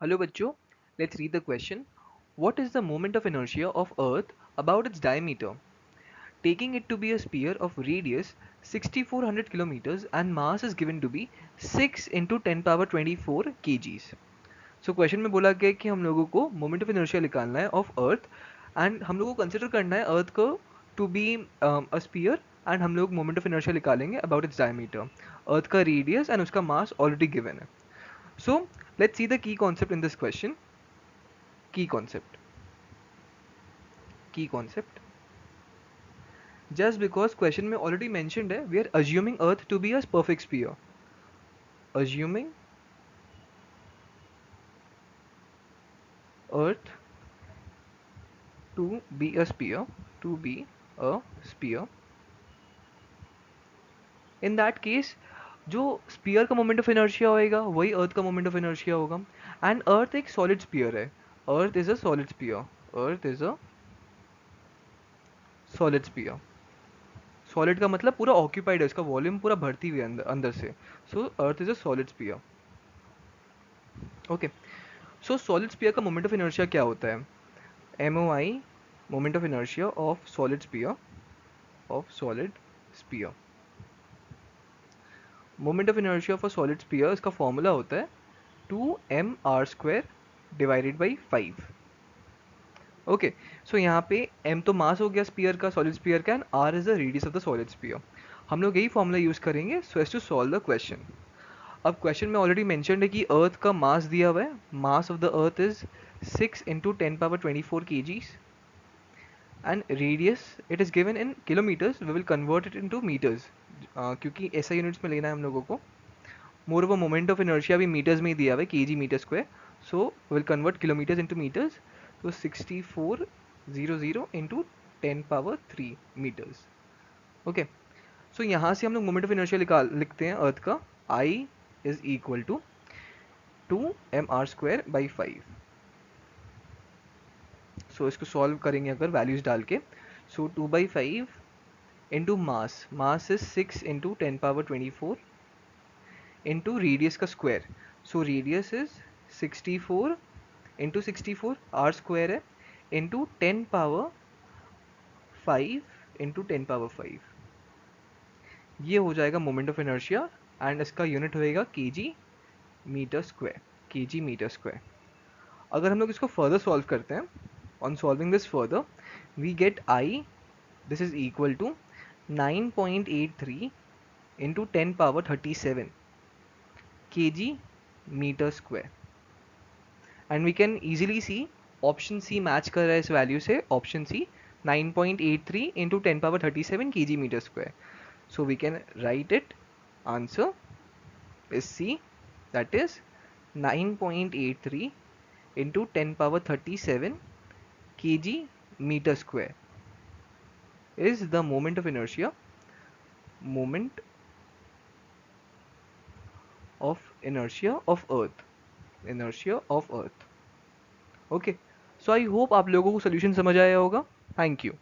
Hello bachcho, let's read the question. What is the moment of inertia of Earth about its diameter? Taking it to be a sphere of radius 6400 kilometers and mass is given to be 6 into 10 power 24 kgs. So question में बोला गया है कि हम लोगों को moment of inertia निकालना है ऑफ अर्थ एंड हम लोगों को कंसिडर करना है अर्थ को to be a sphere and हम लोग मोमेंट ऑफ इनर्शिया निकालेंगे अबाउट इट्स डायमीटर अर्थ का रेडियस एंड उसका मास ऑलरेडी गिवन है. So let's see the key concept in this question. Key concept. Key concept. Just because question में already mentioned है, we are assuming Earth to be a perfect sphere. Assuming Earth to be a sphere. To be a sphere. In that case, जो sphere का moment of inertia होएगा वही earth का moment of inertia होगा and earth एक solid sphere है. Earth is a solid sphere. Earth is a solid sphere. Solid का मतलब पूरा ऑक्यूपाइड है, उसका वॉल्यूम पूरा भरती हुई है अंदर अंदर से. So earth is a solid sphere. Okay. So solid sphere का मोमेंट ऑफ इनर्शिया क्या होता है? M O I moment of inertia of solid sphere. Of solid sphere. Moment of inertia of a solid sphere इसका formula होता है 2mr² divided by 5. Okay. So यहाँ पे m तो मास हो गया स्पीयर का, सॉलिड स्पीयर का, and r is the radius of the solid sphere. हम लोग यही फॉर्मूला यूज करेंगे so as to solve the question. अब क्वेश्चन में ऑलरेडी मेंशन्ड है कि अर्थ का मास दिया हुआ है. Mass of the earth is 6 into 10 power 24 kgs and radius it is given in kilometres. We will convert it into metres क्योंकि ऐसा यूनिट्स में लेना है हम लोगों को. More of a moment of inertia भी मीटर्स में ही दिया हुआ है, KG metre square. So will convert kilometres into metres. तो 6400 into 10 power 3 metres. Okay. So यहाँ से हम लोग मोमेंट ऑफ इनर्शिया लिखते हैं अर्थ का. I is equal to 2mr² by 5. So इसको सॉल्व करेंगे अगर वैल्यूज डाल के. So 2/5 into mass. Mass is 6 into 10 power 24 into radius का square. So radius is 64 into 64 R square है इंटू 10 पावर 5 इंटू 10 पावर 5. ये हो जाएगा मोमेंट ऑफ इनर्शिया एंड इसका यूनिट होएगा KG metre square. KG metre square. अगर हम लोग इसको फर्दर सॉल्व करते हैं, on solving this further we get I this is equal to 9.83 into 10 power 37 kg metre square. And we can easily see option C match कर रहा है इस वैल्यू से. Option C 9.83 into 10 power 37 kg metre square. So we can write it. Answer is C, that is 9.83 into 10 power 37 kg meter square is the moment of inertia. Moment of inertia of earth. Inertia of earth. Okay. So I hope आप लोगों को solution समझ आया होगा. Thank you.